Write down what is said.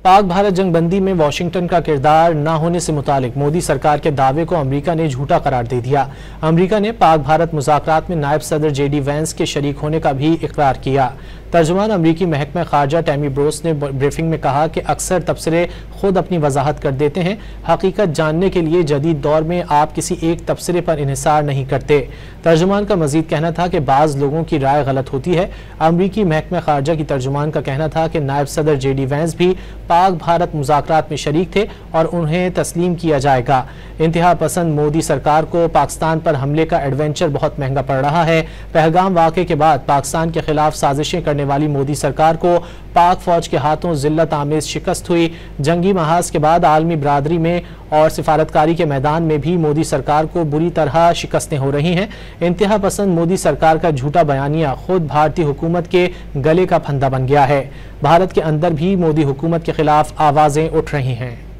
पाक भारत जंग बंदी में वाशिंगटन का किरदार न होने से मुतालिक मोदी सरकार के दावे को अमरीका ने झूठा करार दे दिया। अमरीका ने पाक भारत मुज़ाकरात में नायब सदर JD वैंस के शरीक होने का भी इकरार किया। तर्जुमान अमरीकी महकमा खारजा टैमी ब्रोस ने ब्रीफिंग में कहा कि अक्सर तबसरे खुद अपनी वजाहत कर देते हैं। हकीकत जानने के लिए जदीद दौर में आप किसी एक तबसरे पर इन्हिसार नहीं करते। तर्जुमान का मजीद कहना था कि बाज़ लोगों की राय गलत होती है। अमरीकी महकमा खारजा की तर्जुमान का कहना था कि नायब सदर JD वैंस भी पाक भारत मुज़ाकरात में शरीक थे और उन्हें तस्लीम किया जाएगा। इंतहा पसंद मोदी सरकार को पाकिस्तान पर हमले का एडवेंचर बहुत महंगा पड़ रहा है। पहलगाम वाक़े के बाद पाकिस्तान के खिलाफ साजिशें करने वाली मोदी सरकार को पाक फौज के हाथों जिल्लत आमेज शिकस्त हुई। जंगी महाज के बाद आलमी बरादरी में और सिफारतकारी के मैदान में भी मोदी सरकार को बुरी तरह शिकस्तें हो रही हैं। इंतहा पसंद मोदी सरकार का झूठा बयानिया खुद भारतीय हुकूमत के गले का फंदा बन गया है। भारत के अंदर भी मोदी हुकूमत के खिलाफ आवाजें उठ रही हैं।